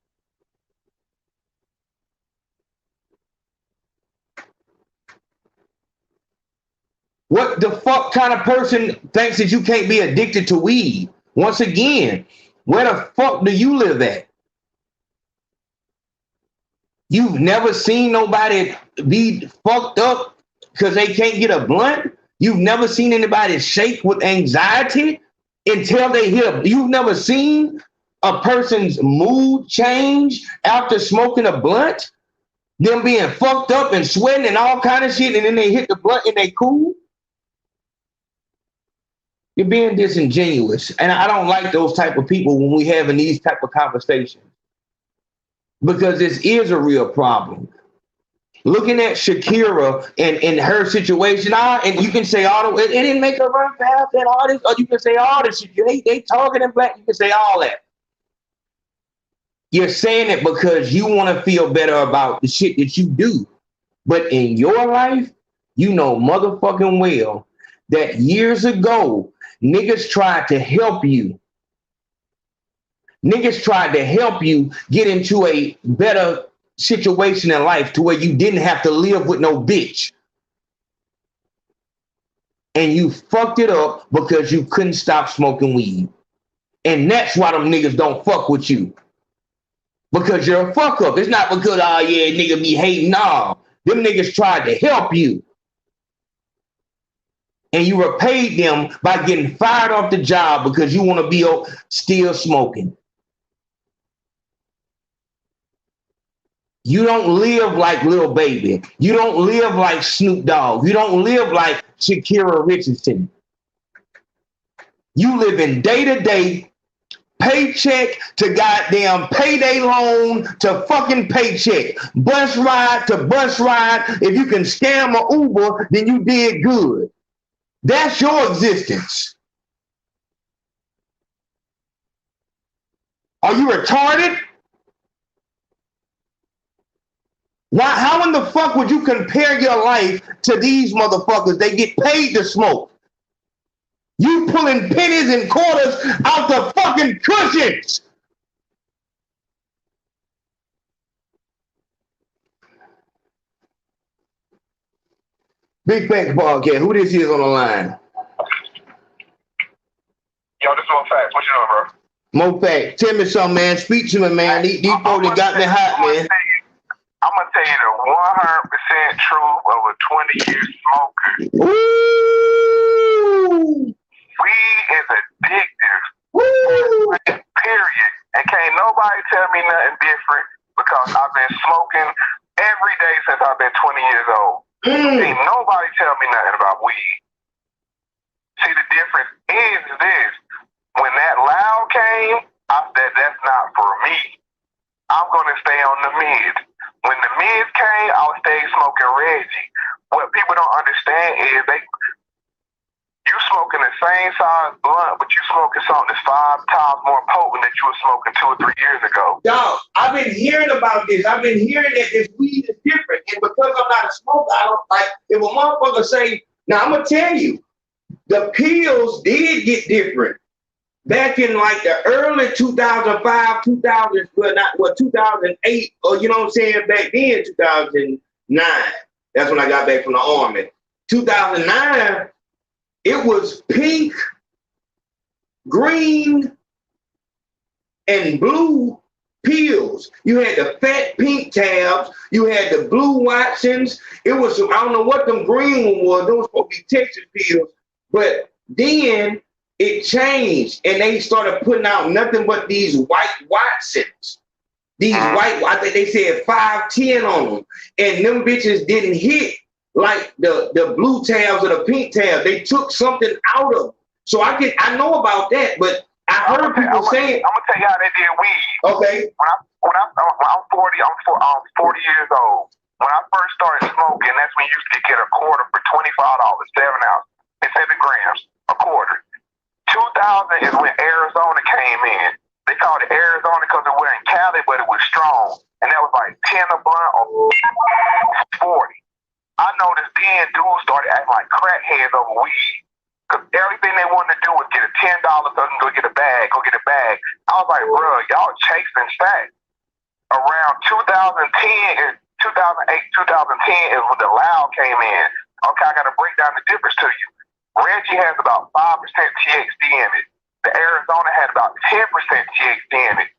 What the fuck kind of person thinks that you can't be addicted to weed? Once again, where the fuck do you live at? You've never seen nobody be fucked up because they can't get a blunt? You've never seen anybody shake with anxiety until they hit you've never seen a person's mood change after smoking a blunt? Them being fucked up and sweating and all kind of shit, and then they hit the blunt and they cool? You're being disingenuous. And I don't like those type of people when we having these type of conversations. Because this is a real problem. Looking at Shakira and her situation, and you can say all the it didn't make her run fast and all this, or you can say all this shit. They talking in black, you can say all that. You're saying it because you want to feel better about the shit that you do. But in your life, you know motherfucking well that years ago, niggas tried to help you. Niggas tried to help you get into a better situation in life to where you didn't have to live with no bitch. And you fucked it up because you couldn't stop smoking weed. And that's why them niggas don't fuck with you. Because you're a fuck up. It's not because, oh yeah, nigga be hating. Nah, them niggas tried to help you. And you repaid them by getting fired off the job because you want to be still smoking. You don't live like Lil Baby. You don't live like Snoop Dogg. You don't live like Shakira Richardson. You live in day-to-day, paycheck to goddamn payday loan to fucking paycheck. Bus ride to bus ride. If you can scam an Uber, then you did good. That's your existence. Are you retarded? Why? How in the fuck would you compare your life to these motherfuckers? They get paid to smoke. You pulling pennies and quarters out the fucking cushions. Big Facts Podcast. Who this is on the line? Yo, this is Moe Factz. What you doing, bro? Moe Factz, tell me something, man. Speak to me, man. These folks that got me hot, man. I'm gonna tell you the 100% truth of a 20-year smoker. Woo! Weed is addictive. Woo! Period. And can't nobody tell me nothing different because I've been smoking every day since I've been 20 years old. Ain't nobody tell me nothing about weed. See, the difference is this. When that loud came, I said, that's not for me. I'm going to stay on the mid. When the mids came, I would stay smoking Reggie. What people don't understand is you smoking the same size blunt, but you smoking something that's 5 times more potent than you were smoking 2 or 3 years ago. Dog, I've been hearing about this. I've been hearing that this weed is different. And because I'm not a smoker, I don't like, if a motherfucker say, now I'm going to tell you, the pills did get different. Back in like the early 2005, 2008, or you know what I'm saying, back then, 2009. That's when I got back from the Army. 2009, it was pink, green, and blue pills. You had the fat pink tabs. You had the blue Watsons. It was, I don't know what them green one was. Those supposed to be Texas pills. But then it changed, and they started putting out nothing but these white Watsons. These white, I think they said 510 on them. And them bitches didn't hit like the blue tabs or the pink tabs. They took something out of them. So I know about that, but I heard people saying. I'm gonna tell you how they did weed. Okay. When I'm 40 years old. When I first started smoking, that's when you used to get a quarter for $25, 7 ounces. It's 7 grams, a quarter. 2000 is when Arizona came in. They called it Arizona because it wasn't Cali, but it was strong. And that was like 10 a blunt or 40. I noticed then dudes started acting like crackheads over weed. Because everything they wanted to do was get a $10 so they can go get a bag. I was like, bro, y'all chasing stacks. Around 2010, 2008, 2010 is when the loud came in. Okay, I got to break down the difference to you. Reggie has about 5% THC in it. The Arizona had about 10% THC in it.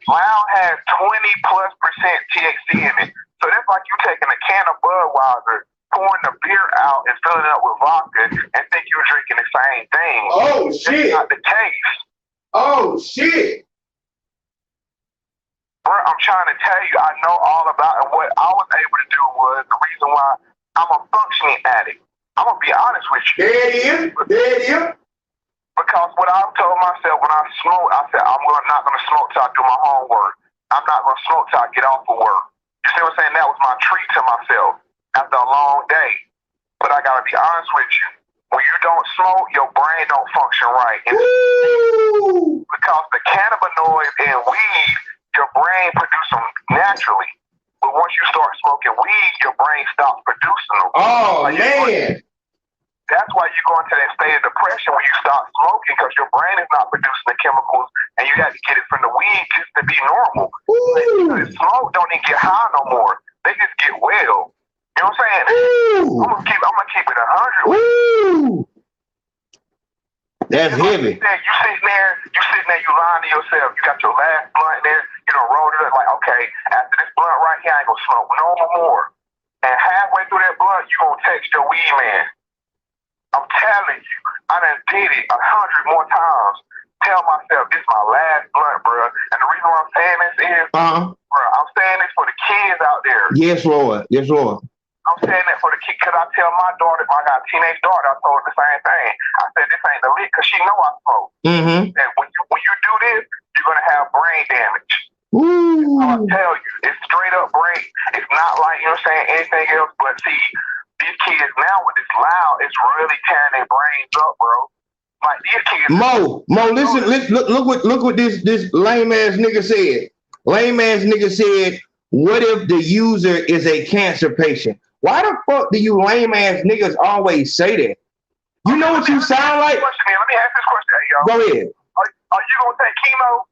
Loud has 20+% THC in it. So that's like you taking a can of Budweiser, pouring the beer out and filling it up with vodka and think you're drinking the same thing. Oh, shit. That's not the case. Oh, shit. Bro, I'm trying to tell you, I know all about it. What I was able to do was the reason why I'm a functioning addict. I'm going to be honest with you. There it is. Because what I told myself when I smoke, I said, I'm not going to smoke till I do my homework. I'm not going to smoke till I get off of work. You see what I'm saying? That was my treat to myself after a long day. But I got to be honest with you. When you don't smoke, your brain don't function right. Because the cannabinoids in weed, your brain produces them naturally. But once you start smoking weed, your brain stops producing them. Oh, man. That's why you go into that state of depression when you stop smoking, because your brain is not producing the chemicals, and you have to get it from the weed just to be normal. Because smoke don't even get high no more. They just get well. You know what I'm saying? I'm gonna keep it 100. That's heavy. You sitting there, you lying to yourself. You got your last blunt there, you done rolled it up like, okay, after this blunt right here, I ain't gonna smoke no more. And halfway through that blunt, you gonna text your weed man. I'm telling you, I done did it 100 more times. Tell myself, this is my last blunt, bro. And the reason why I'm saying this is, bro, I'm saying this for the kids out there. Yes, Lord. I'm saying that for the kids, because I tell my daughter, I got a teenage daughter, I told her the same thing. I said, this ain't the lick, because she know I smoke. And when you do this, you're going to have brain damage. I tell you, it's straight up brain. It's not like, you know what I'm saying, anything else, but see, these kids now with this loud, it's really tearing their brains up, bro. Like these kids. Mo, listen, look what this lame ass nigga said. Lame ass nigga said, what if the user is a cancer patient? Why the fuck do you lame ass niggas always say that? You know what you sound like? Let me ask this question, y'all. Go ahead. Are you gonna take chemo?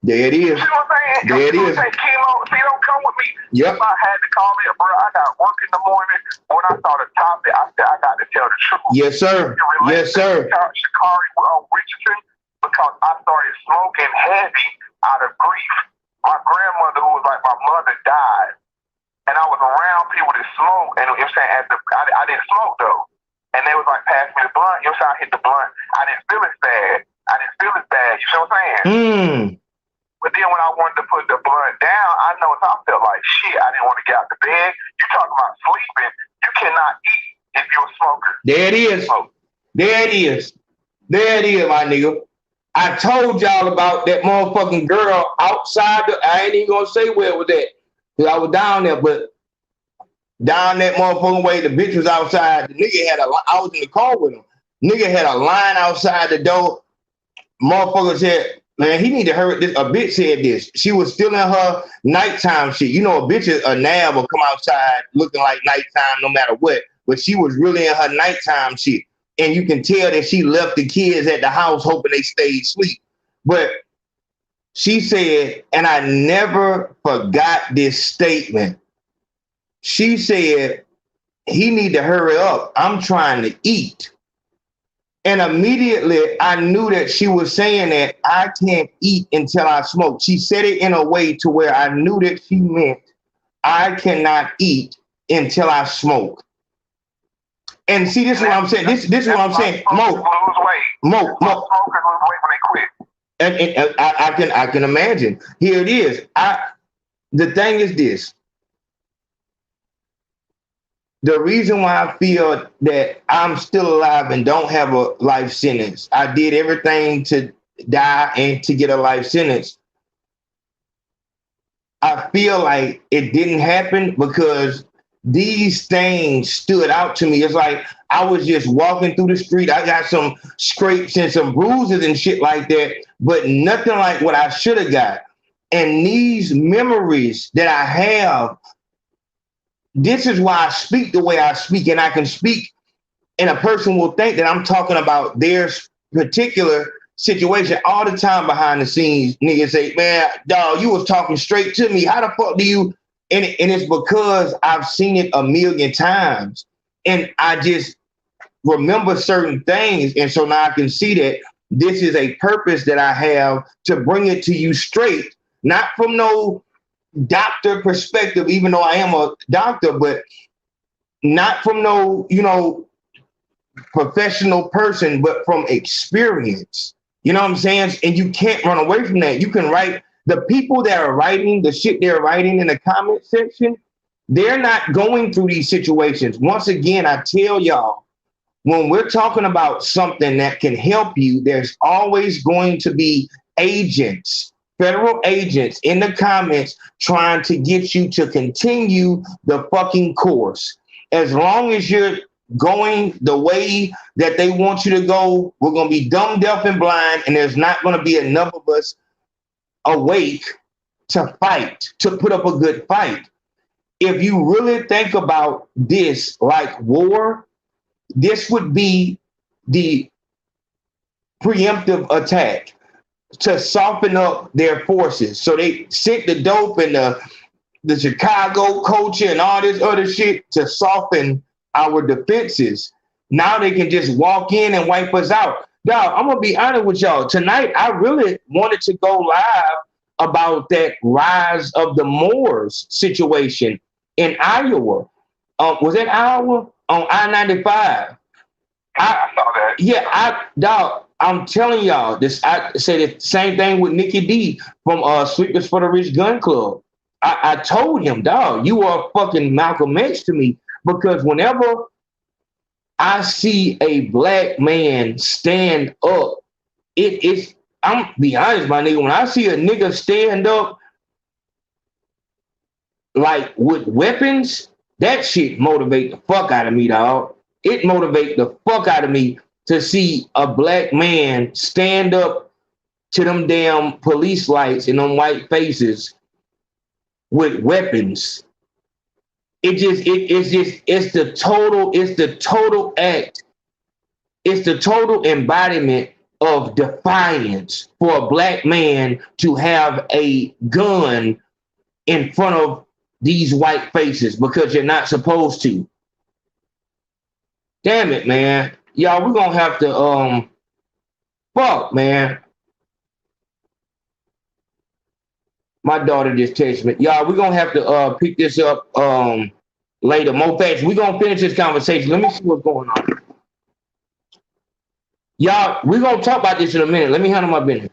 There it is. You see what I'm saying? There it is. Take chemo. See, don't come with me. Yep. If I had to call me, bro, I got work in the morning. When I saw the topic, I said, I got to tell the truth. Yes, sir. Yes, sir. Shakari Richardson, because I started smoking heavy out of grief. My grandmother, who was like my mother, died. And I was around people that smoke. And you know what I'm saying? I didn't smoke, though. And they was like, pass me the blunt. You know what I'm saying? I hit the blunt. I didn't feel as bad. You see what I'm saying? But then when I wanted to put the blunt down, I know I felt like shit. I didn't want to get out of bed. You talking about sleeping. You cannot eat if you're a smoker. There it is. There it is. There it is, my nigga. I told y'all about that motherfucking girl outside. I ain't even going to say where it was at. Because I was down there, but down that motherfucking way, the bitch was outside. The nigga had I was in the car with him. Nigga had a line outside the door. Motherfucker said, man, he need to hurry. A bitch said this. She was still in her nighttime shit. You know, a bitch, a nab will come outside looking like nighttime no matter what. But she was really in her nighttime shit. And you can tell that she left the kids at the house hoping they stayed asleep. But she said, and I never forgot this statement. She said, he need to hurry up. I'm trying to eat. And immediately I knew that she was saying that I can't eat until I smoke. She said it in a way to where I knew that she meant I cannot eat until I smoke. And see, this is what I'm saying. This is what I'm saying. Moe. Smokers lose weight when they quit. And I can imagine. Here it is. The thing is this. The reason why I feel that I'm still alive and don't have a life sentence, I did everything to die and to get a life sentence. I feel like it didn't happen because these things stood out to me. It's like I was just walking through the street. I got some scrapes and some bruises and shit like that, but nothing like what I should have got. And these memories that I have, this is why I speak the way I speak, and I can speak, and a person will think that I'm talking about their particular situation all the time behind the scenes. Niggas say, man, dog, you was talking straight to me. How the fuck do you? And it's because I've seen it a million times, and I just remember certain things. And so now I can see that this is a purpose that I have to bring it to you straight, not from no doctor perspective, even though I am a doctor, but not from no, professional person, but from experience. You know what I'm saying? And you can't run away from that. You can write. The people that are writing the shit they're writing in the comment section, they're not going through these situations. Once again, I tell y'all, when we're talking about something that can help you, there's always going to be agents, federal agents in the comments trying to get you to continue the fucking course. As long as you're going the way that they want you to go, we're going to be dumb, deaf, and blind, and there's not going to be enough of us awake to fight, to put up a good fight. If you really think about this like war, this would be the preemptive attack to soften up their forces. So they sent the dope and the Chicago culture and all this other shit to soften our defenses. Now they can just walk in and wipe us out. Dog, I'm gonna be honest with y'all. Tonight, I really wanted to go live about that rise of the Moors situation in Iowa. Was it Iowa? On I-95. I saw that. Yeah, dog, I'm telling y'all this. I said the same thing with Nicky D from Sweepers for the Rich Gun Club. I told him, dog, you are fucking Malcolm X to me, because whenever I see a black man stand up, I'm be honest, my nigga, when I see a nigga stand up like with weapons, that shit motivate the fuck out of me, dog. It motivate the fuck out of me to see a black man stand up to them damn police lights and them white faces with weapons. It's the total act. It's the total embodiment of defiance for a black man to have a gun in front of these white faces because you're not supposed to. Damn it, man. Y'all, we're gonna have to fuck, man. My daughter just texted me. Y'all, we're gonna have to pick this up later. Moe Factz, we're gonna finish this conversation. Let me see what's going on. Y'all, we're gonna talk about this in a minute. Let me handle my business.